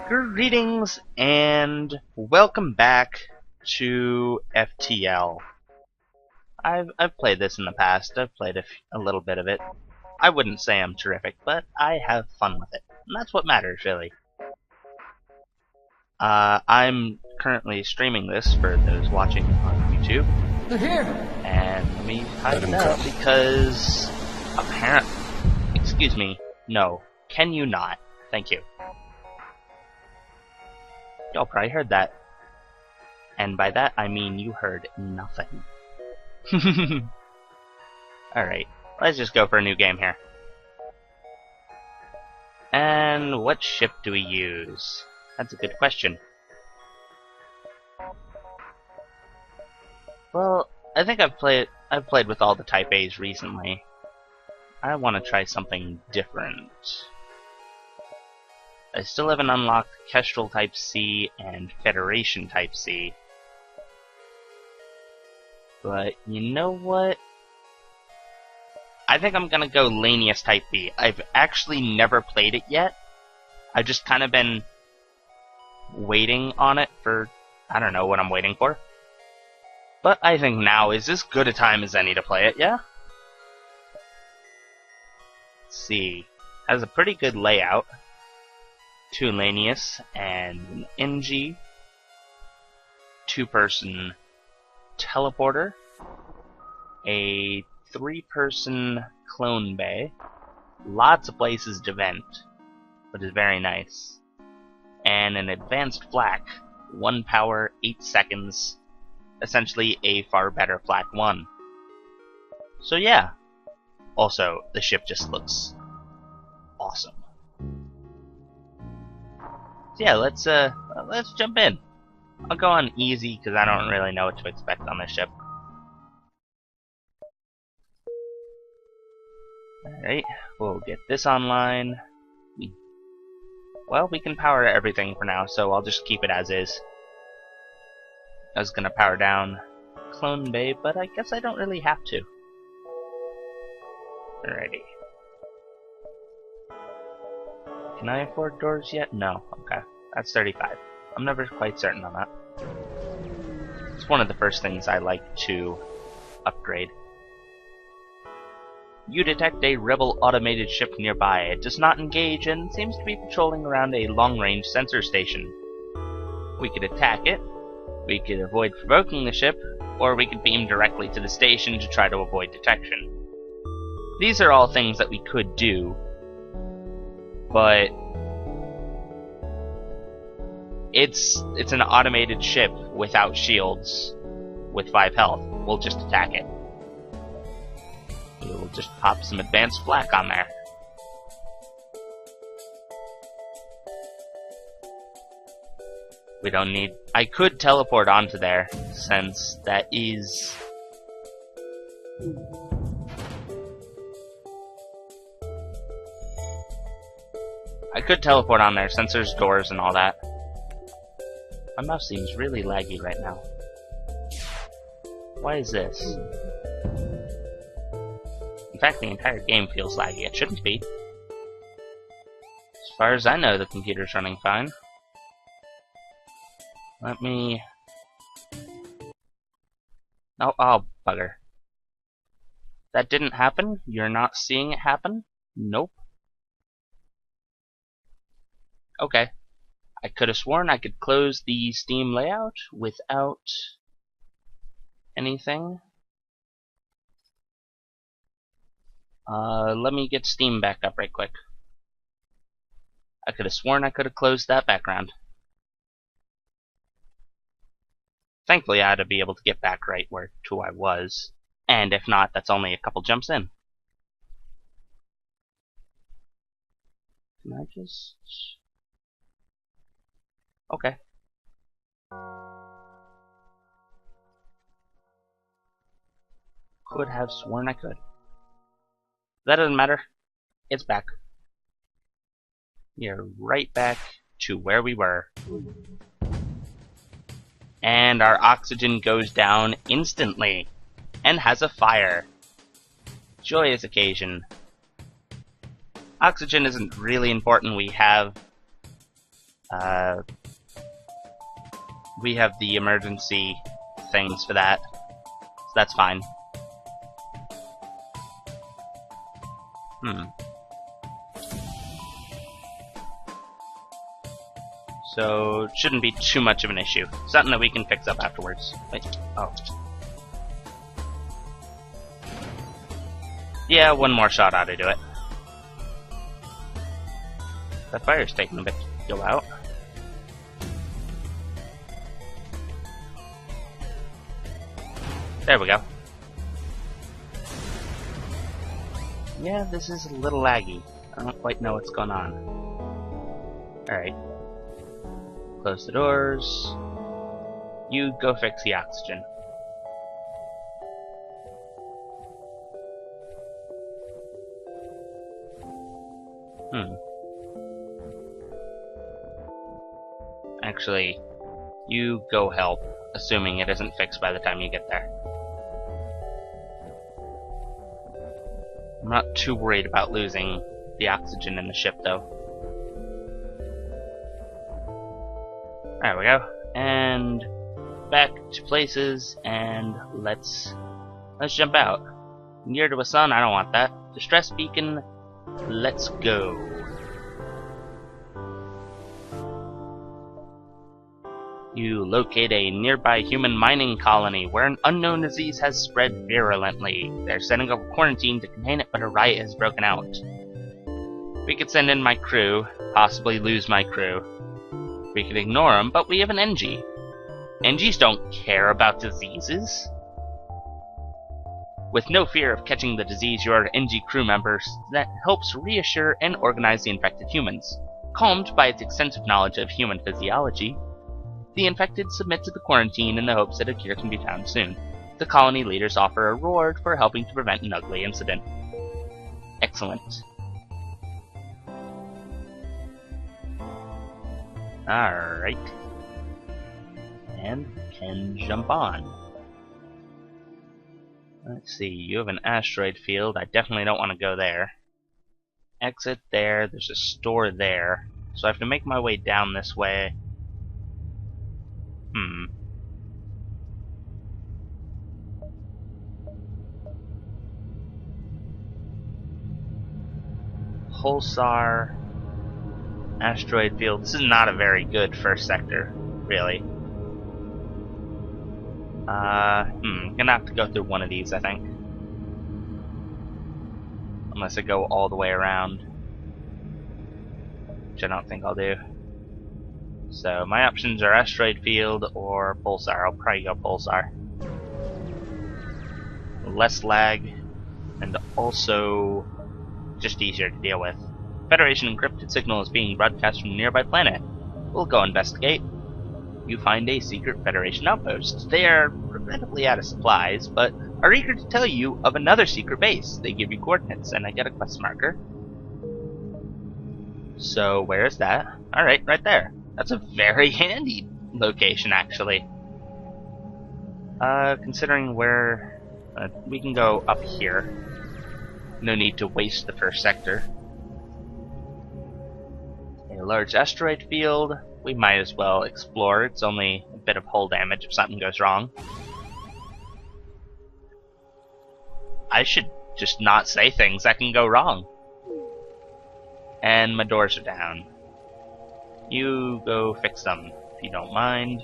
Greetings and welcome back to FTL. I've played this in the past. I've played a little bit of it. I wouldn't say I'm terrific, but I have fun with it, and that's what matters, really. I'm currently streaming this for those watching on YouTube. They're here. And let me hide that because apparently, excuse me, no, can you not? Thank you. Y'all probably heard that. And by that, I mean you heard nothing. Alright, let's just go for a new game here. And what ship do we use? That's a good question. Well, I think I've played with all the Type A's recently. I want to try something different. I still haven't unlocked Kestrel Type C and Federation Type C. But you know what? I think I'm gonna go Lanius Type B. I've actually never played it yet. I've just kind of been waiting on it for... I don't know what I'm waiting for. But I think now is as good a time as any to play it, yeah? Let's see. Has a pretty good layout. 2 Lanius and an NG. 2-person teleporter. A 3-person clone bay. Lots of places to vent, but is very nice. And an advanced flak. 1 power, 8 seconds. Essentially a far better flak 1. So yeah. Also, the ship just looks awesome. So yeah, let's jump in. I'll go on easy because I don't really know what to expect on this ship. Alright, we'll get this online. Well, we can power everything for now, so I'll just keep it as is. I was gonna power down Clone Bay, but I guess I don't really have to. Alrighty. Can I afford doors yet? No. Okay. That's 35. I'm never quite certain on that. It's one of the first things I like to upgrade. You detect a rebel automated ship nearby. It does not engage and seems to be patrolling around a long-range sensor station. We could attack it, we could avoid provoking the ship, or we could beam directly to the station to try to avoid detection. These are all things that we could do, but it's an automated ship without shields with 5 health. We'll just attack it. We'll just pop some advanced flak on there. We don't need... I could teleport onto there, since that is... I could teleport on there, since there's doors and all that. My mouse seems really laggy right now. Why is this? In fact, the entire game feels laggy. It shouldn't be. As far as I know, the computer's running fine. Let me... Oh, bugger. That didn't happen? You're not seeing it happen? Nope. Okay. I could have sworn I could close the Steam layout without anything. Let me get Steam back up right quick. I could have sworn I could have closed that background. Thankfully, I had to be able to get back right where to I was. And if not, that's only a couple jumps in. Can I just... Okay. Could have sworn I could. That doesn't matter. It's back. You're right back to where we were. And our oxygen goes down instantly. And has a fire. Joyous occasion. Oxygen isn't really important. We have Uh, we have the emergency things for that, so that's fine. So, it shouldn't be too much of an issue. Something that we can fix up afterwards. Wait, oh. Yeah, one more shot ought to do it. That fire's taking a bit to go out. There we go. Yeah, this is a little laggy. I don't quite know what's going on. Alright. Close the doors. You go fix the oxygen. Actually, you go help, assuming it isn't fixed by the time you get there. I'm not too worried about losing the oxygen in the ship, though. There we go. And back to places, and let's jump out. Near to a sun, I don't want that. Distress beacon, let's go. You locate a nearby human mining colony where an unknown disease has spread virulently. They're setting up a quarantine to contain it, but a riot has broken out. We could send in my crew, possibly lose my crew. We could ignore them, but we have an NG. NGs don't care about diseases. With no fear of catching the disease, your NG crew members that helps reassure and organize the infected humans. Calmed by its extensive knowledge of human physiology, the infected submit to the quarantine in the hopes that a cure can be found soon. The colony leaders offer a reward for helping to prevent an ugly incident. Excellent. Alright. And can jump on. Let's see, you have an asteroid field. I definitely don't want to go there. Exit there, there's a store there. So I have to make my way down this way. Pulsar, asteroid field. This is not a very good first sector, really. Gonna have to go through one of these, I think. Unless I go all the way around, which I don't think I'll do. So my options are asteroid field or pulsar. I'll probably go pulsar. Less lag, and also just easier to deal with. Federation encrypted signal is being broadcast from a nearby planet. We'll go investigate. You find a secret Federation outpost. They are regrettably out of supplies, but are eager to tell you of another secret base. They give you coordinates, and I get a quest marker. So where is that? Alright, right there. That's a very handy location, actually. Considering where... we can go up here. No need to waste the first sector. A large asteroid field. We might as well explore. It's only a bit of hull damage if something goes wrong. I should just not say things that can go wrong. And my doors are down. You go fix them, if you don't mind.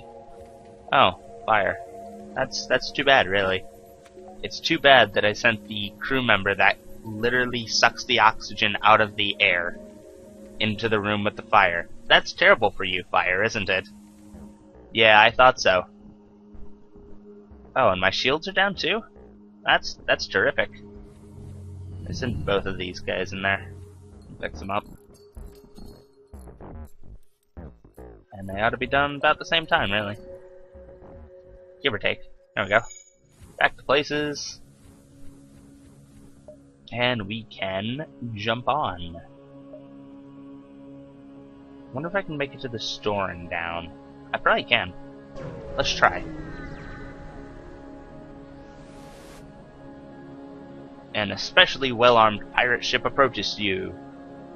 Oh, fire. That's too bad, really. It's too bad that I sent the crew member that literally sucks the oxygen out of the air into the room with the fire. That's terrible for you, fire, isn't it? Yeah, I thought so. Oh, and my shields are down too? That's terrific. I sent both of these guys in there. Fix them up. And they ought to be done about the same time, really. Give or take. There we go. Back to places. And we can jump on. Wonder if I can make it to the store and down. I probably can. Let's try. An especially well-armed pirate ship approaches you.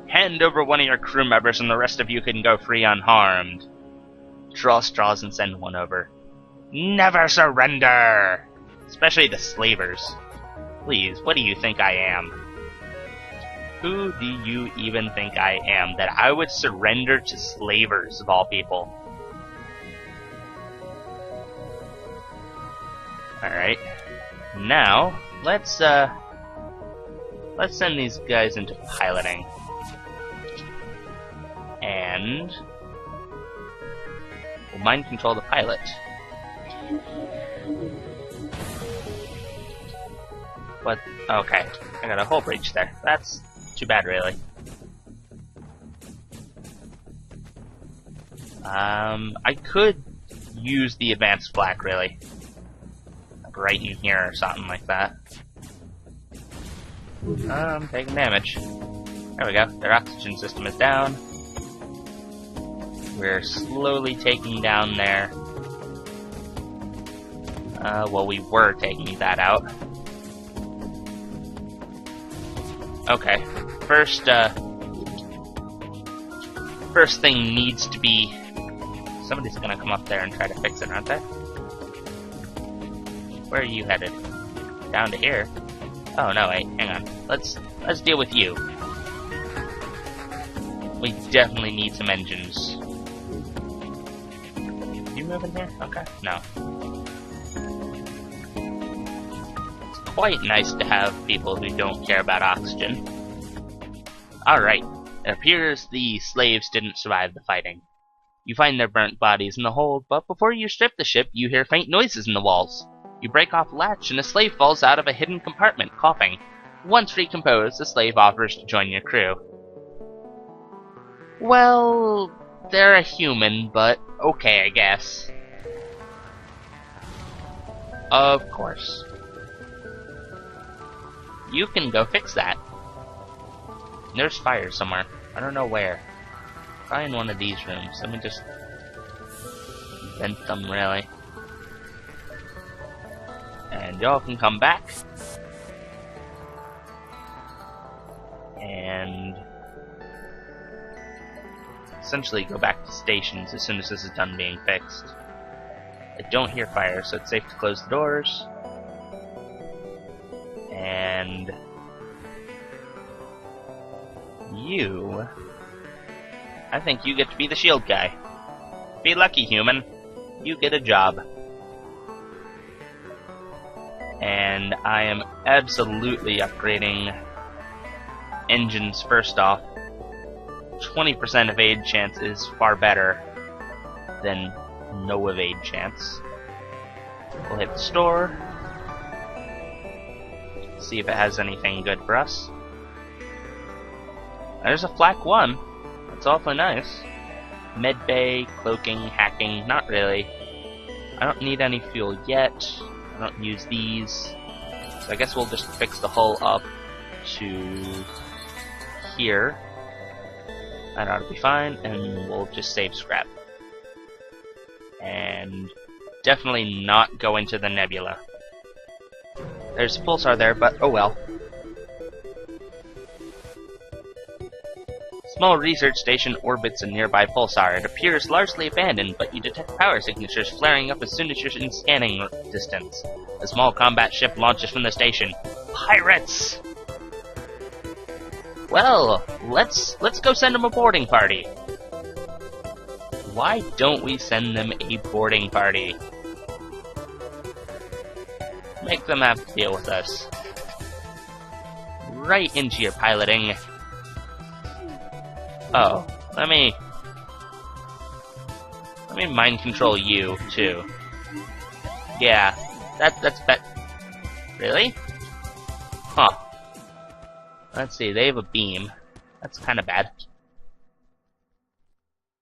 Hand over one of your crew members and the rest of you can go free unharmed. Draw straws and send one over. Never surrender! Especially the slavers. Please, what do you think I am? Who do you even think I am that I would surrender to slavers of all people? Alright. Now, let's send these guys into piloting. And we'll mind control the pilot. What? Okay, I got a hull breach there. That's too bad, really. I could use the advanced flak, really. Like right in here or something like that. I'm taking damage. There we go. Their oxygen system is down. We're slowly taking down their... well, we were taking that out. Okay. First thing needs to be... Somebody's gonna come up there and try to fix it, aren't they? Where are you headed? Down to here? Oh, no, wait, hang on. Let's deal with you. We definitely need some engines. You moving here? Okay, no. It's quite nice to have people who don't care about oxygen. Alright, it appears the slaves didn't survive the fighting. You find their burnt bodies in the hold, but before you strip the ship, you hear faint noises in the walls. You break off a latch and a slave falls out of a hidden compartment, coughing. Once recomposed, the slave offers to join your crew. Well, they're a human, but okay, I guess. Of course. You can go fix that. There's fire somewhere. I don't know where. Probably in one of these rooms. Let me just vent them, really. And y'all can come back. And essentially go back to stations as soon as this is done being fixed. I don't hear fire, so it's safe to close the doors. And you... I think you get to be the shield guy. Be lucky, human. You get a job. And I am absolutely upgrading engines first off. 20% evade chance is far better than no evade chance. We'll hit the store. See if it has anything good for us. There's a flak 1. That's awfully nice. Medbay, cloaking, hacking, not really. I don't need any fuel yet. I don't use these. So I guess we'll just fix the hull up to here. That ought to be fine, and we'll just save scrap. And definitely not go into the nebula. There's a pulsar there, but oh well. Small research station orbits a nearby pulsar. It appears largely abandoned, but you detect power signatures flaring up as soon as you're in scanning distance. A small combat ship launches from the station. Pirates! Well, let's go send them a boarding party. Why don't we send them a boarding party? Make them have to deal with us. Right into your piloting. Oh, let me mind control you too. Yeah, that's bet. Really? Huh. Let's see. They have a beam. That's kind of bad.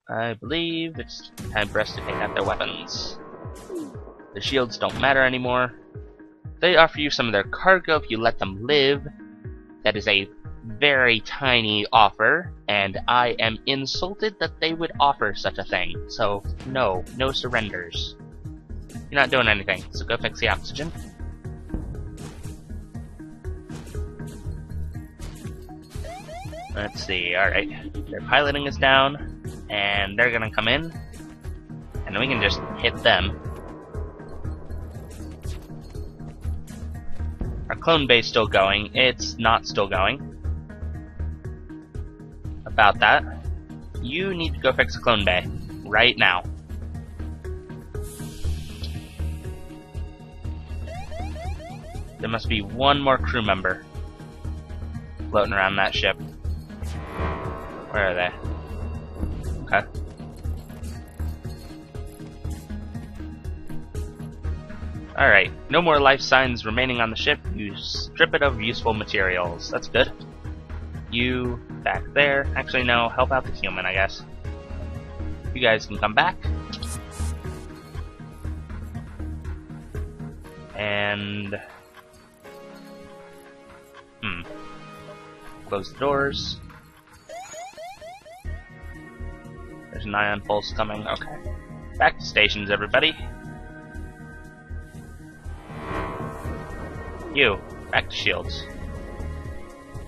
I believe it's time for us to take out their weapons. The shields don't matter anymore. They offer you some of their cargo if you let them live. That is a very tiny offer, and I am insulted that they would offer such a thing. So, no surrenders. You're not doing anything, so go fix the oxygen. Let's see, alright. Their piloting is down, and they're gonna come in, and we can just hit them. Our clone base still going. It's not still going. About that. You need to go fix a clone bay. Right now. There must be one more crew member floating around that ship. Where are they? Okay. Alright, no more life signs remaining on the ship. You strip it of useful materials. That's good. You back there. Actually, no, help out the human, I guess. You guys can come back. And... close the doors. There's an ion pulse coming. Okay. Back to stations, everybody. You, back to shields.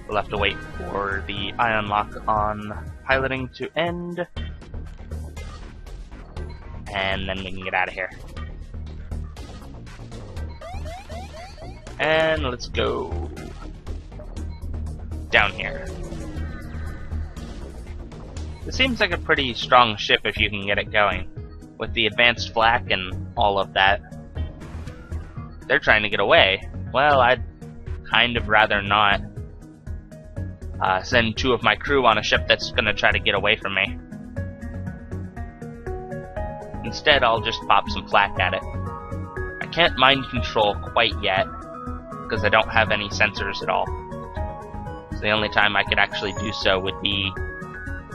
We'll have to wait for the ion lock on piloting to end. And then we can get out of here. And let's go down here. This seems like a pretty strong ship if you can get it going. With the advanced flak and all of that. They're trying to get away. Well, I'd kind of rather not send 2 of my crew on a ship that's gonna try to get away from me. Instead, I'll just pop some flak at it. I can't mind control quite yet, because I don't have any sensors at all. So the only time I could actually do so would be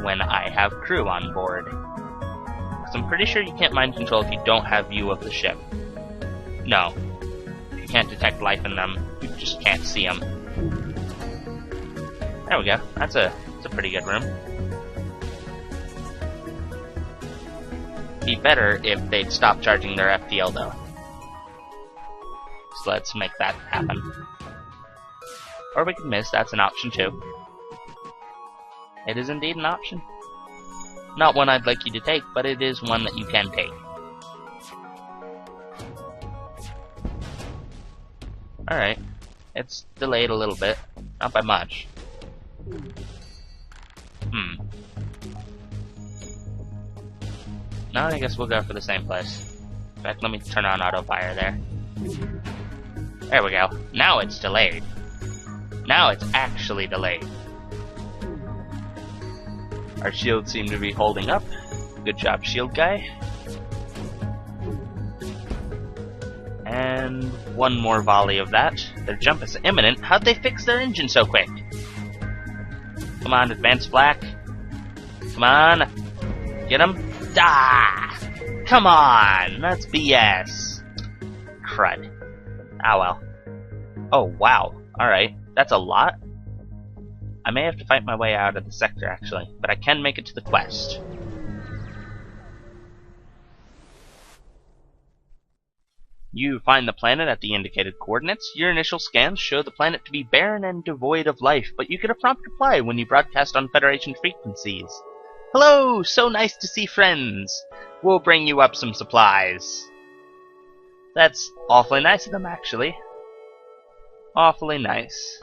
when I have crew on board. Because I'm pretty sure you can't mind control if you don't have view of the ship. No. You can't detect life in them, you just can't see them. There we go. That's a pretty good room. Be better if they'd stop charging their FTL though. So let's make that happen. Or we can miss, that's an option too. It is indeed an option. Not one I'd like you to take, but it is one that you can take. Alright. It's delayed a little bit. Not by much. No, I guess we'll go for the same place. In fact, let me turn on autofire there. There we go. Now it's delayed. Now it's actually delayed. Our shields seem to be holding up. Good job, shield guy. And one more volley of that. Their jump is imminent. How'd they fix their engine so quick? Come on, advanced flak. Come on. Get him. Ah! Come on! That's BS. Crud. Ah well. Oh, wow. Alright. That's a lot. I may have to fight my way out of the sector, actually. But I can make it to the quest. You find the planet at the indicated coordinates. Your initial scans show the planet to be barren and devoid of life, but you get a prompt reply when you broadcast on Federation frequencies. Hello! So nice to see friends! We'll bring you up some supplies. That's awfully nice of them, actually. Awfully nice.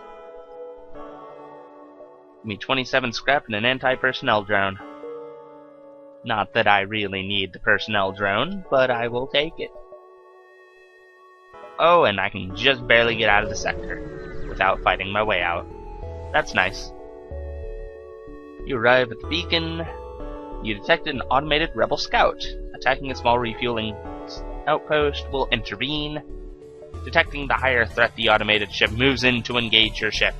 Give me 27 scrap and an anti-personnel drone. Not that I really need the personnel drone, but I will take it. Oh, and I can just barely get out of the sector without fighting my way out. That's nice. You arrive at the beacon. You detected an automated rebel scout. Attacking a small refueling outpost will intervene. Detecting the higher threat, the automated ship moves in to engage your ship.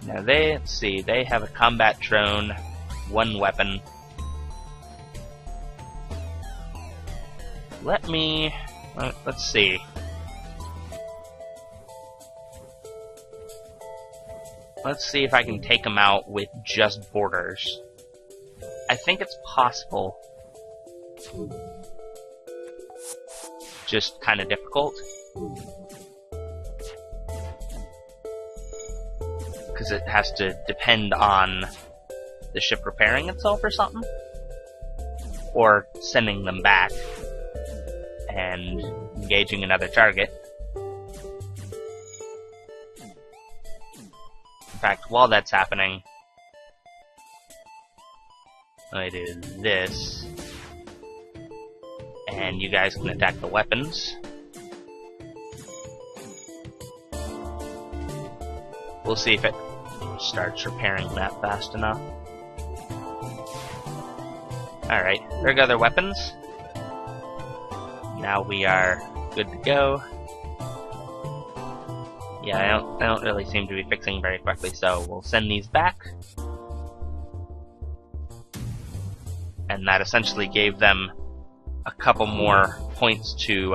Now let's see, they have a combat drone, 1 weapon. Let's see. Let's see if I can take them out with just borders. I think it's possible. Just kind of difficult. because it has to depend on the ship repairing itself or something. Or sending them back and engaging another target. In fact, while that's happening, I do this, and you guys can attack the weapons. We'll see if it starts repairing that fast enough. Alright, there go their weapons. Now we are good to go. Yeah, I don't really seem to be fixing very quickly, so we'll send these back. And that essentially gave them a couple more points to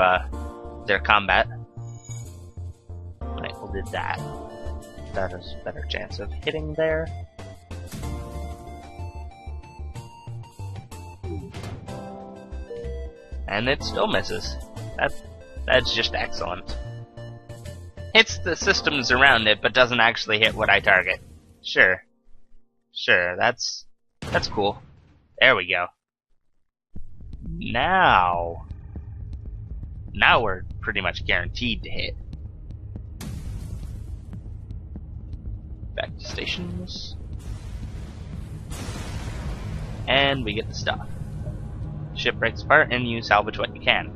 their combat. Right, we'll do that. That has a better chance of hitting there. And it still misses. That's just excellent. Hits the systems around it, but doesn't actually hit what I target. Sure. Sure, that's cool. There we go. Now we're pretty much guaranteed to hit. Back to stations. And we get the stuff. Ship breaks apart and you salvage what you can.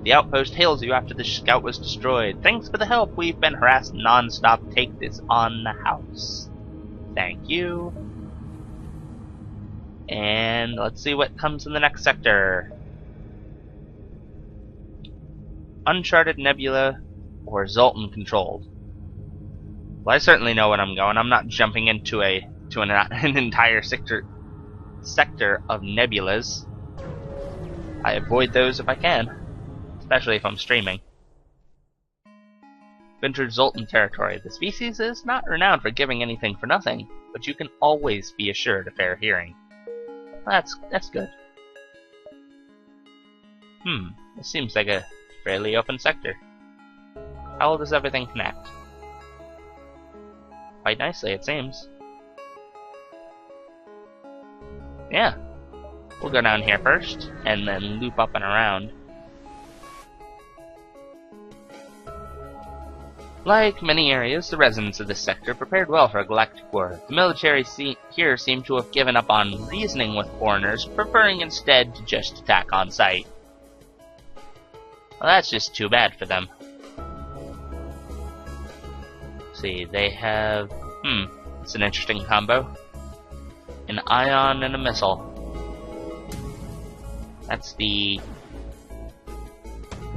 The outpost hails you after the scout was destroyed. Thanks for the help. We've been harassed non-stop. Take this on the house. Thank you. And let's see what comes in the next sector. Uncharted Nebula or Zoltan controlled. Well, I certainly know when I'm going. I'm not jumping into an entire sector of nebulas. I avoid those if I can, especially if I'm streaming. Ventured Zoltan territory. The species is not renowned for giving anything for nothing, but you can always be assured of fair hearing. That's good. This seems like a fairly open sector. How well does everything connect? Quite nicely, it seems. Yeah. We'll go down here first, and then loop up and around. Like many areas, the residents of this sector prepared well for a galactic war. The military here seem to have given up on reasoning with foreigners, preferring instead to just attack on sight. Well, that's just too bad for them. Let's see, they have... it's an interesting combo. An ion and a missile. That's the...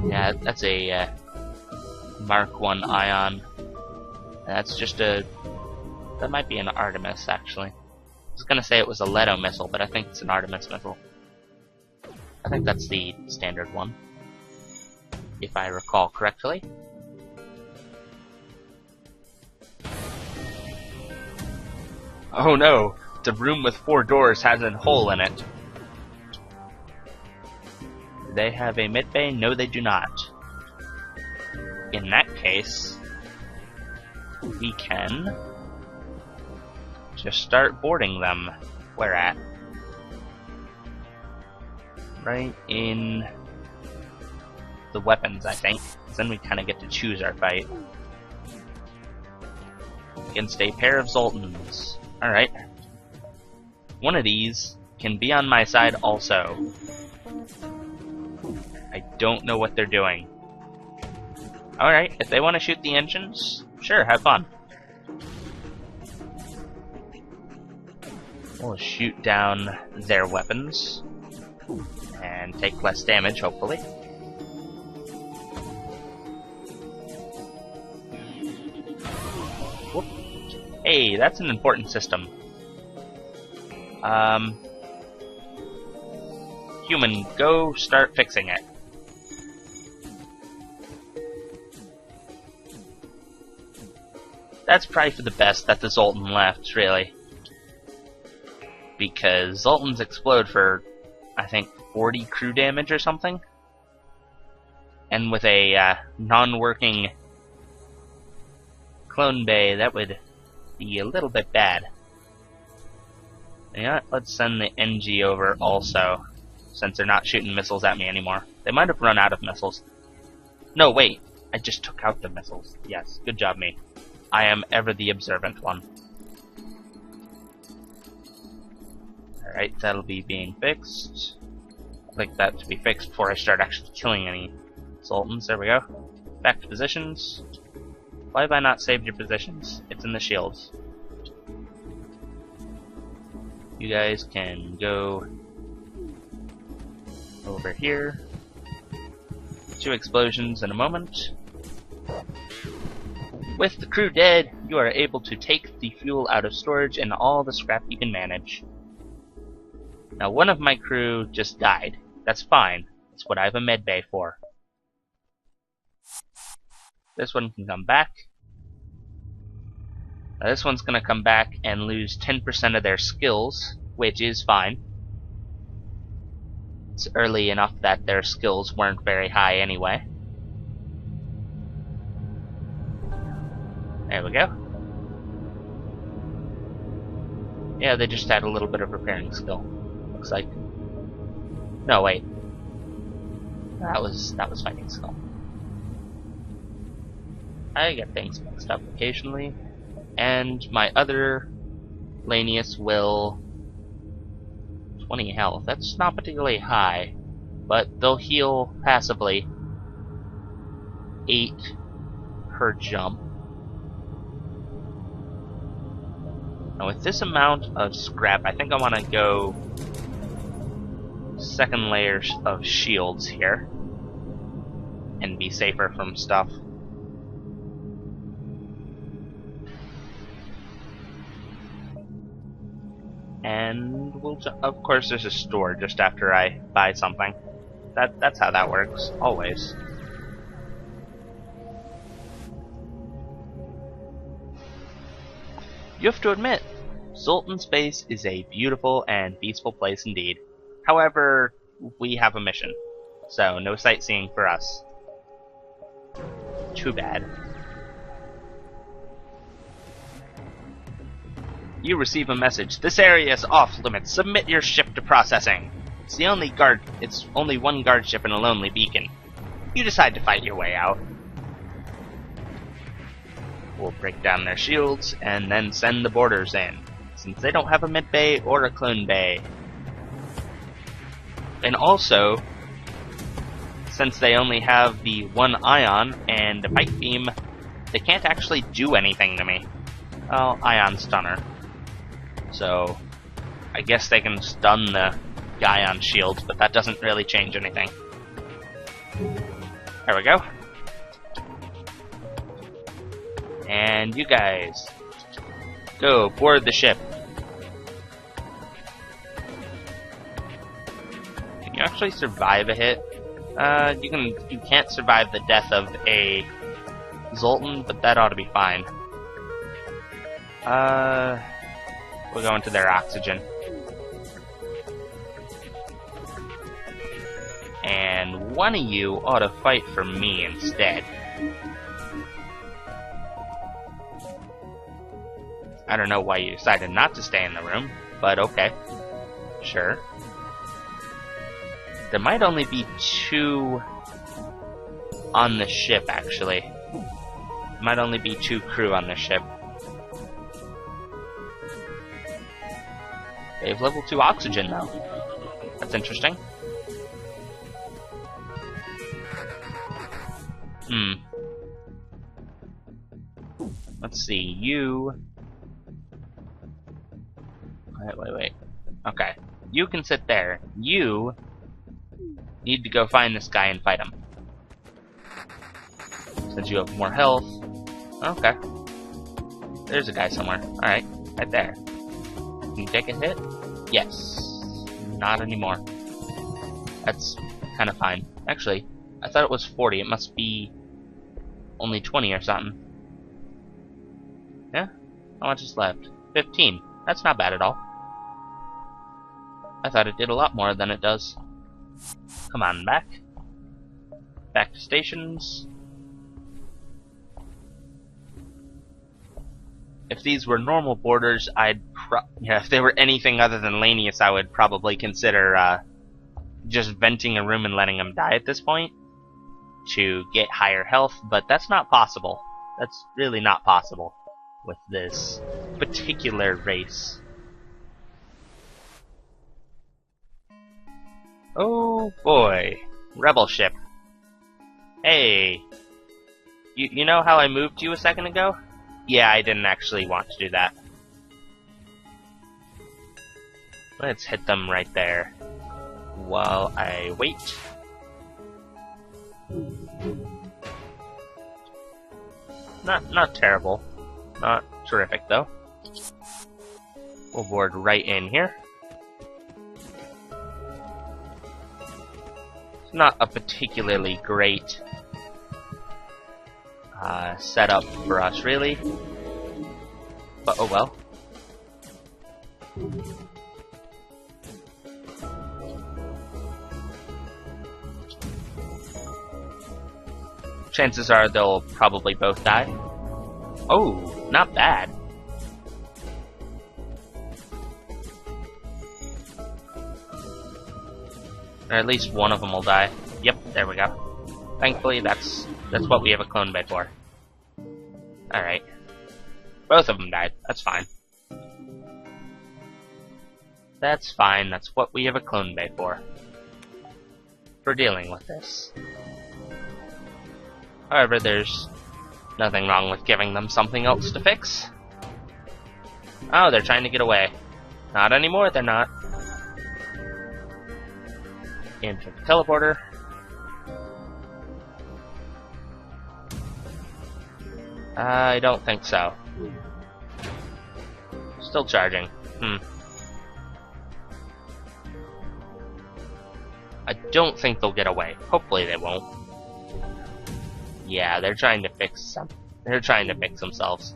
yeah, that's a Mark 1 ion. That's just a... that might be an Artemis, actually. I was gonna say it was a Leto missile, but I think it's an Artemis missile. I think that's the standard one, if I recall correctly. Oh no! The room with 4 doors has a hole in it. Do they have a mid-bay? No, they do not. In that case, we can just start boarding them. Where at? Right in the weapons, I think. Then we kind of get to choose our fight. Against a pair of Zoltans. Alright. One of these can be on my side also. I don't know what they're doing. Alright, if they want to shoot the engines, sure, have fun. We'll shoot down their weapons. And take less damage, hopefully. Whoop. Hey, that's an important system. Human, go start fixing it. That's probably for the best that the Zoltan left, really. Because Zoltans explode for, I think, 40 crew damage or something. And with a non-working clone bay, that would be a little bit bad. You know what? Let's send the NG over also, since they're not shooting missiles at me anymore. They might have run out of missiles. No, wait. I just took out the missiles. Yes, good job, me. I am ever the observant one. Alright, that'll be being fixed. I'd like that to be fixed before I start actually killing any Sultans. There we go. Back to positions. Why have I not saved your positions? It's in the shields. You guys can go over here. 2 explosions in a moment. With the crew dead, you are able to take the fuel out of storage and all the scrap you can manage. Now, one of my crew just died. That's fine. That's what I have a med bay for. This one can come back. Now, this one's going to come back and lose 10% of their skills, which is fine. It's early enough that their skills weren't very high anyway. There we go. Yeah, they just had a little bit of repairing skill. Looks like. No, wait. That was fighting skill. I get things mixed up occasionally. And my other Lanius will 20 health. That's not particularly high, but they'll heal passively 8 per jump. Now with this amount of scrap, I think I want to go second layers of shields here and be safer from stuff. And we'll of course there's a store just after I buy something. That's how that works, always. You have to admit, Sultan Space is a beautiful and peaceful place indeed. However, we have a mission, so no sightseeing for us. Too bad. You receive a message. This area is off limits. Submit your ship to processing. It's only one guard ship and a lonely beacon. You decide to fight your way out. We'll break down their shields and then send the boarders in, since they don't have a mid bay or a clone bay. And also, since they only have the 1 ion and a pike beam, they can't actually do anything to me. Well, ion stunner. So, I guess they can stun the guy on shields, but that doesn't really change anything. There we go. And you guys, go board the ship. Can you actually survive a hit? You can't survive the death of a Zoltan, but that ought to be fine. We'll go into their oxygen. And one of you ought to fight for me instead. I don't know why you decided not to stay in the room, but okay. Sure. There might only be 2 on the ship, actually. There might only be 2 crew on the ship. They have level 2 oxygen, though. That's interesting. Let's see, you... Wait. Okay. You can sit there. You need to go find this guy and fight him. Since you have more health. Okay. There's a guy somewhere. Alright, right there. Can you take a hit? Yes. Not anymore. That's kind of fine. Actually, I thought it was 40. It must be only 20 or something. Yeah? How much is left? 15. That's not bad at all. I thought it did a lot more than it does. Come on, back. Back to stations. If these were normal boarders, if they were anything other than Lanius, I would probably consider just venting a room and letting them die at this point to get higher health, but that's not possible. That's really not possible with this particular race. Oh boy, rebel ship. Hey, you know how I moved you a second ago? Yeah, I didn't actually want to do that. Let's hit them right there while I wait. Not terrible. Not terrific, though. We'll board right in here. It's not a particularly great setup for us, really. But oh well. Chances are they'll probably both die. Oh, not bad. Or at least one of them will die. Yep, there we go. Thankfully, that's what we have a clone bay for. Alright. Both of them died. That's fine. That's fine. That's what we have a clone bay for. For dealing with this. However, there's nothing wrong with giving them something else to fix. Oh, they're trying to get away. Not anymore, they're not. Into the teleporter. I don't think so. Still charging. I don't think they'll get away. Hopefully they won't. Yeah, they're trying to fix themselves.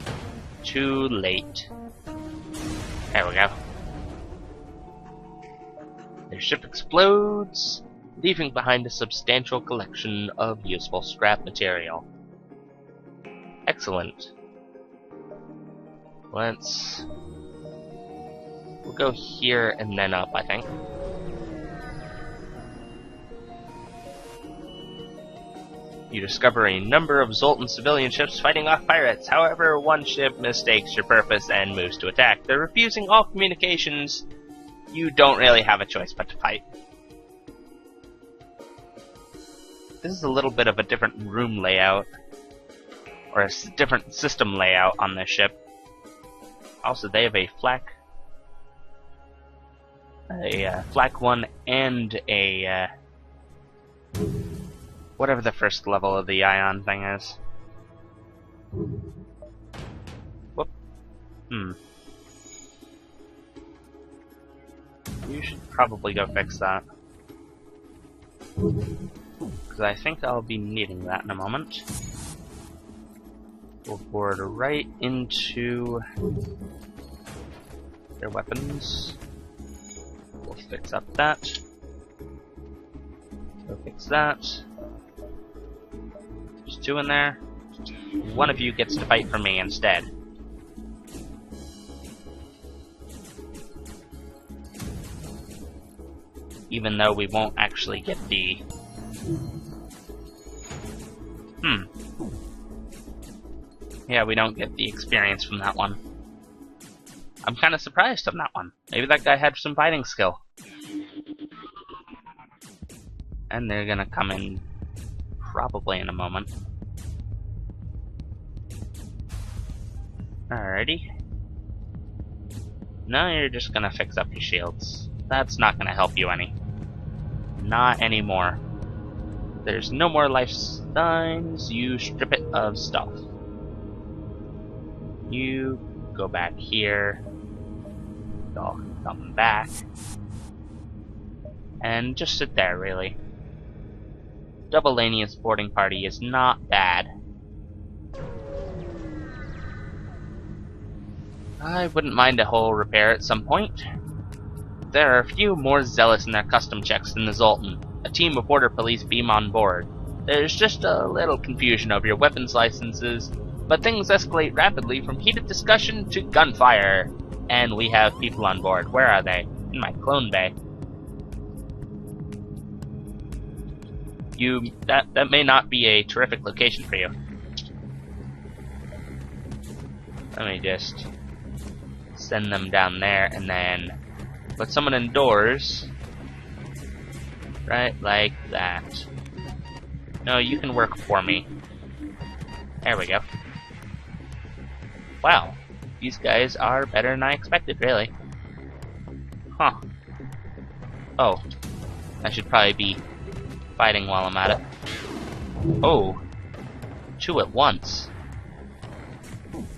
Too late. There we go. Their ship explodes, leaving behind a substantial collection of useful scrap material. Excellent. We'll go here and then up, I think. You discover a number of Zoltan civilian ships fighting off pirates. However, one ship mistakes your purpose and moves to attack. They're refusing all communications. You don't really have a choice but to fight. This is a little bit of a different room layout, or a different system layout on this ship. Also, they have a flak 1 and a whatever the first level of the ion thing is. Whoop. You should probably go fix that. Because I think I'll be needing that in a moment. We'll board right into their weapons. We'll fix up that. Go fix that. There's 2 in there. One of you gets to fight for me instead. Even though we won't actually get the... Yeah, we don't get the experience from that one. I'm kind of surprised on that one. Maybe that guy had some fighting skill. And they're gonna come in probably in a moment. Alrighty. Now you're just gonna fix up your shields. That's not gonna help you any. Not anymore. There's no more life signs. You strip it of stuff. You go back here. Y'all come back. And just sit there, really. Double Lanius boarding party is not bad. I wouldn't mind a hull repair at some point. There are a few more zealous in their custom checks than the Zoltan. A team of border police beam on board. There's just a little confusion over your weapons licenses, But things escalate rapidly from heated discussion to gunfire. And we have people on board. Where are they? In my clone bay. That may not be a terrific location for you. Let me just send them down there and then put someone indoors. Right like that. No, you can work for me. There we go. Wow. These guys are better than I expected, really. Huh. Oh. I should probably be fighting while I'm at it. Oh. 2 at once.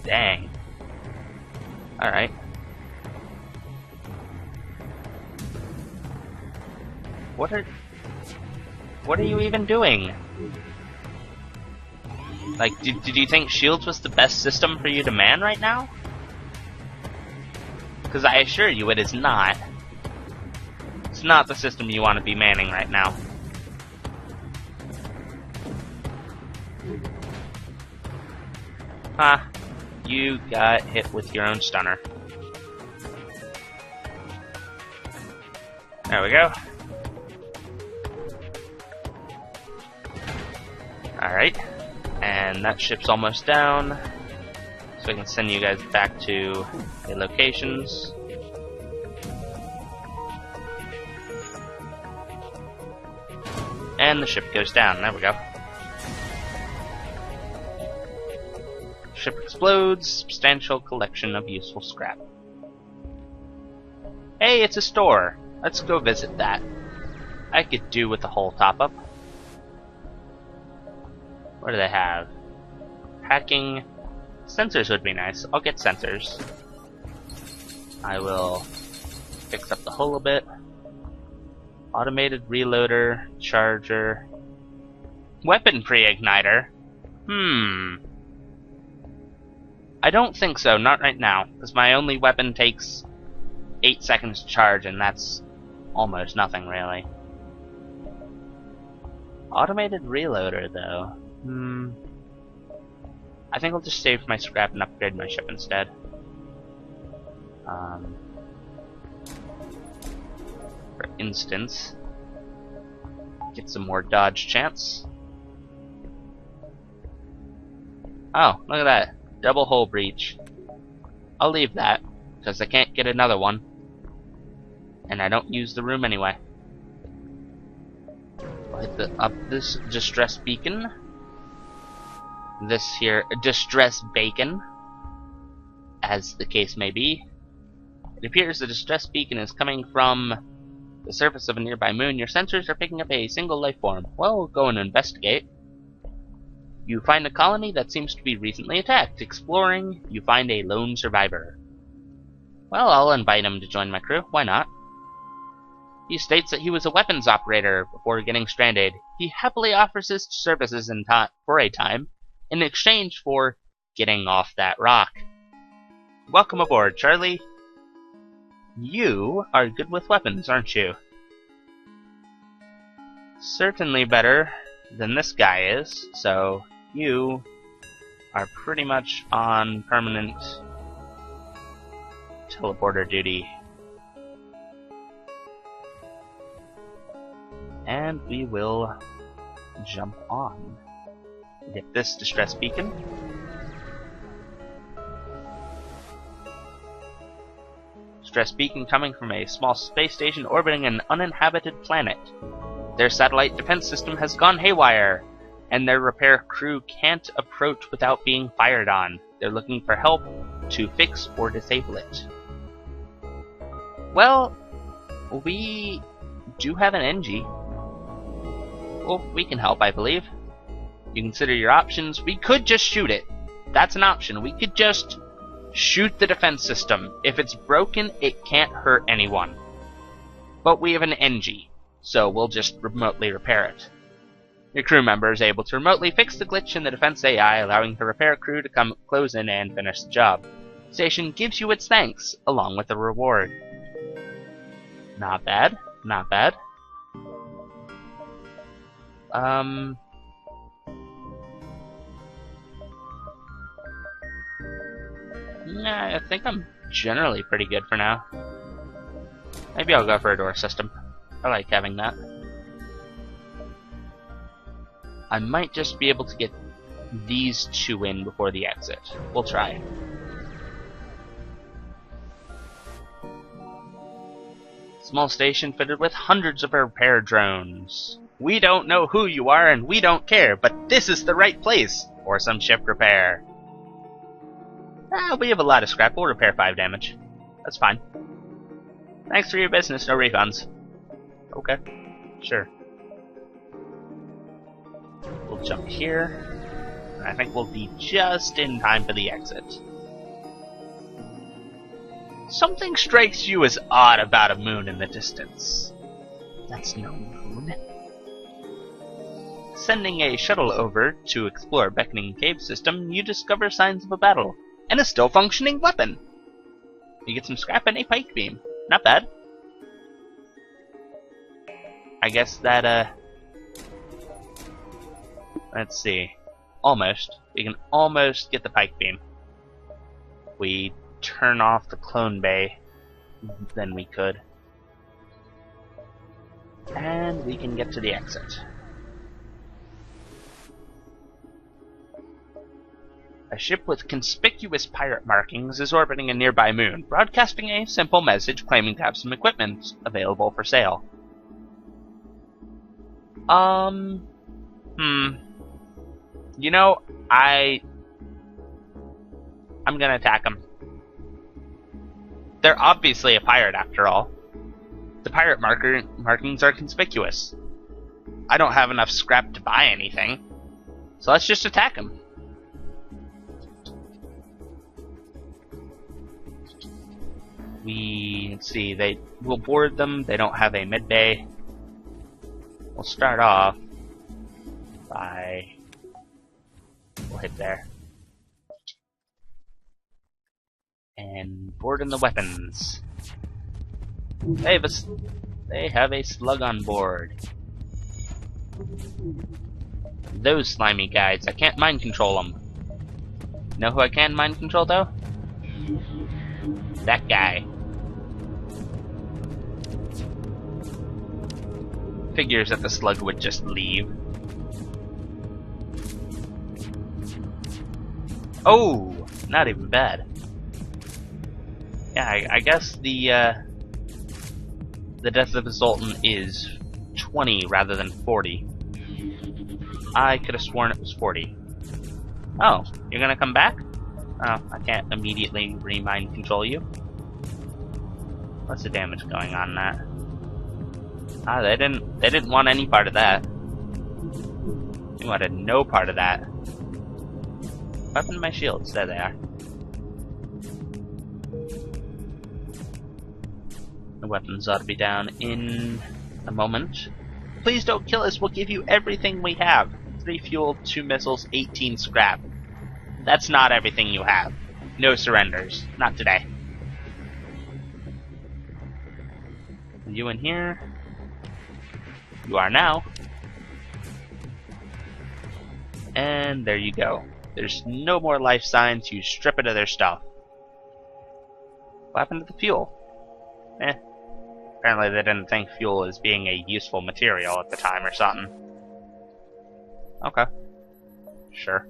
Dang. Alright. What are you even doing? Like, did you think shields was the best system for you to man right now? Because I assure you it is not. It's not the system you want to be manning right now. Ah, you got hit with your own stunner. There we go. Alright, and that ship's almost down, so I can send you guys back to your locations. And the ship goes down, there we go. Ship explodes, substantial collection of useful scrap. Hey, it's a store! Let's go visit that. I could do with the whole top-up. What do they have? Hacking. Sensors would be nice. I'll get sensors. I will fix up the hull a bit. Automated reloader, charger. Weapon pre-igniter? I don't think so, not right now. Because my only weapon takes 8 seconds to charge, and that's almost nothing, really. Automated reloader, though. I think I'll just save my scrap and upgrade my ship instead. For instance, get some more dodge chance. Oh, look at that. Double hull breach. I'll leave that, because I can't get another one. And I don't use the room anyway. I'll hit up this distress beacon. This here distress bacon, as the case may be. It appears the distress beacon is coming from the surface of a nearby moon. Your sensors are picking up a single life form. Well, we'll go and investigate. You find a colony that seems to be recently attacked. Exploring, you find a lone survivor. Well, I'll invite him to join my crew. Why not? He states that he was a weapons operator before getting stranded. He happily offers his services for a time in exchange for getting off that rock. Welcome aboard, Charlie. You are good with weapons, aren't you? Certainly better than this guy is, so you are pretty much on permanent teleporter duty. And we will jump on. Get this distress beacon. Distress beacon coming from a small space station orbiting an uninhabited planet. Their satellite defense system has gone haywire, and their repair crew can't approach without being fired on. They're looking for help to fix or disable it. Well, we do have an NG. Well, we can help, I believe. You consider your options. We could just shoot it. That's an option. We could just shoot the defense system. If it's broken, it can't hurt anyone. But we have an NG, so we'll just remotely repair it. Your crew member is able to remotely fix the glitch in the defense AI, allowing the repair crew to come close in and finish the job. The station gives you its thanks, along with a reward. Not bad. Not bad. Nah, I think I'm generally pretty good for now. Maybe I'll go for a door system. I like having that. I might just be able to get these two in before the exit. We'll try. Small station fitted with hundreds of repair drones. We don't know who you are and we don't care, but this is the right place for some ship repair. We have a lot of scrap. We'll repair 5 damage. That's fine. Thanks for your business, no refunds. Okay, sure. We'll jump here. I think we'll be just in time for the exit. Something strikes you as odd about a moon in the distance. That's no moon. Sending a shuttle over to explore Beckoning Cave System, you discover signs of a battle, and a still functioning weapon. You get some scrap and a pike beam. Not bad. I guess that, let's see. Almost. We can almost get the pike beam. We turn off the clone bay, then we could. And we can get to the exit. A ship with conspicuous pirate markings is orbiting a nearby moon, broadcasting a simple message claiming to have some equipment available for sale. You know, I'm gonna attack them. They're obviously a pirate after all. The pirate markings are conspicuous. I don't have enough scrap to buy anything, so let's just attack them. Let's see, we'll board them. They don't have a mid-bay. We'll start off by... We'll hit there. And boarding the weapons. They have a slug on board. Those slimy guys, I can't mind control them. Know who I can mind control though? That guy. Figures that the slug would just leave. Oh, not even bad. Yeah, I guess the death of the Sultan is 20 rather than 40. I could have sworn it was 40. Oh, you're gonna come back? Oh, I can't immediately re-mind control you. What's the damage going on that? Ah, they didn't want any part of that. They wanted no part of that. What happened to my shields? There they are. The weapons ought to be down in a moment. Please don't kill us, we'll give you everything we have. 3 fuel, 2 missiles, 18 scrap. That's not everything you have. No surrenders. Not today. You in here? You are now. And there you go. There's no more life signs, you strip it of their stuff. What happened to the fuel? Apparently they didn't think fuel as being a useful material at the time or something. Okay. Sure.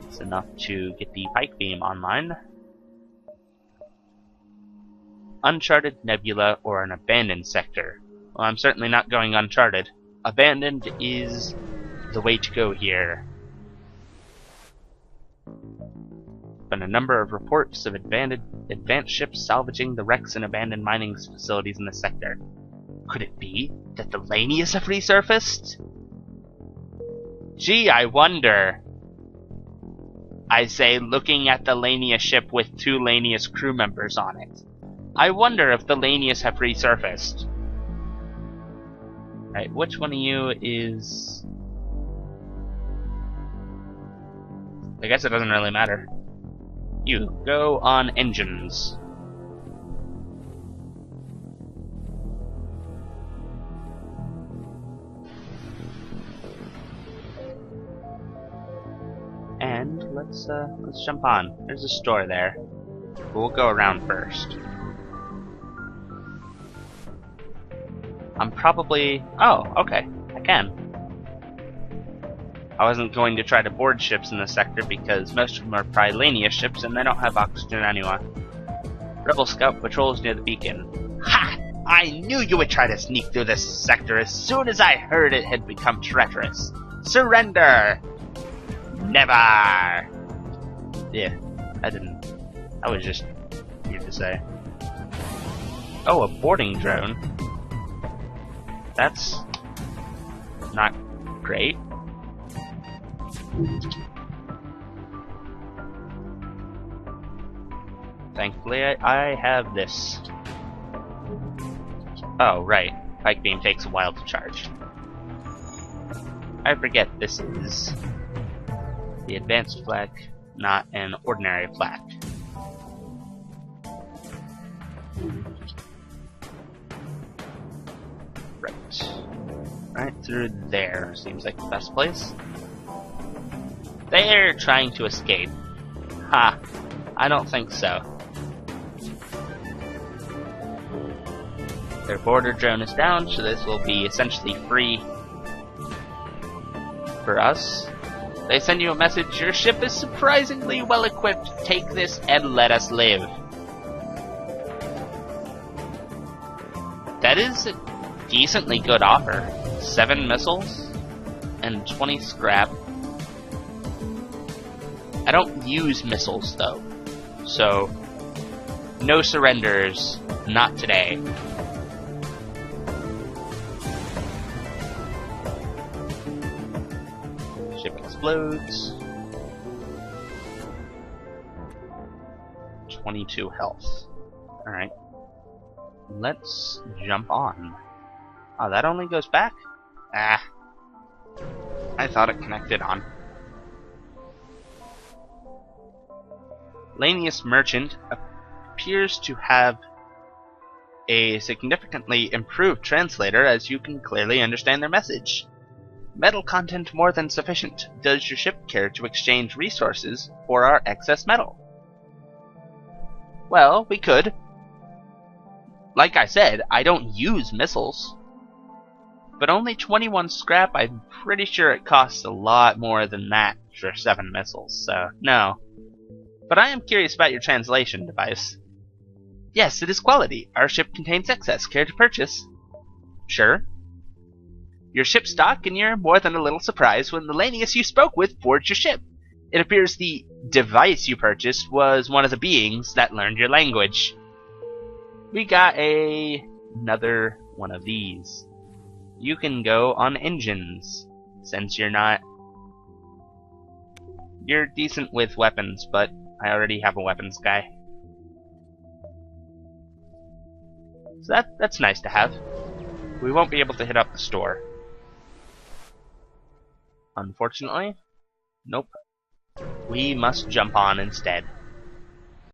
It's enough to get the pike beam online. Uncharted nebula or an abandoned sector. Well, I'm certainly not going uncharted. Abandoned is the way to go here. Been a number of reports of advanced ships salvaging the wrecks and abandoned mining facilities in the sector. Could it be that the Lanius have resurfaced? Gee, I wonder. I say, looking at the Lanius ship with 2 Lanius crew members on it. I wonder if the Lanius have resurfaced. Right, which one of you is... I guess it doesn't really matter. You, go on engines. And let's jump on. There's a store there. But we'll go around first. I'm probably... Oh, okay. I can. I wasn't going to try to board ships in this sector because most of them are probably Lanius ships and they don't have oxygen anyway. Rebel scout patrols near the beacon. Ha! I knew you would try to sneak through this sector as soon as I heard it had become treacherous. Surrender! Never! Yeah, I didn't. That was just weird to say. Oh, a boarding drone. That's not great. Thankfully, I have this. Oh, right. Pike beam takes a while to charge. I forget this is the advanced flag, not an ordinary flag. Right. Right through there seems like the best place. They're trying to escape. Ha! I don't think so. Their border drone is down, so this will be essentially free for us. They send you a message, your ship is surprisingly well equipped, take this and let us live. That is a decently good offer. 7 missiles and 20 scrap. I don't use missiles though, so no surrenders, not today. Ship explodes. 22 health. Alright. Let's jump on. Oh, that only goes back? Ah. I thought it connected on. Lanius Merchant appears to have a significantly improved translator, as you can clearly understand their message. Metal content more than sufficient. Does your ship care to exchange resources for our excess metal? Well, we could. Like I said, I don't use missiles. But only 21 scrap, I'm pretty sure it costs a lot more than that for 7 missiles, so no. But I am curious about your translation device. Yes, it is quality. Our ship contains excess. Care to purchase? Sure. Your ship stock, and you're more than a little surprised when the Lanius you spoke with forged your ship. It appears the device you purchased was one of the beings that learned your language. We got another one of these. You can go on engines, since you're not... You're decent with weapons, but I already have a weapons guy. So that's nice to have. We won't be able to hit up the store. Unfortunately. Nope. We must jump on instead.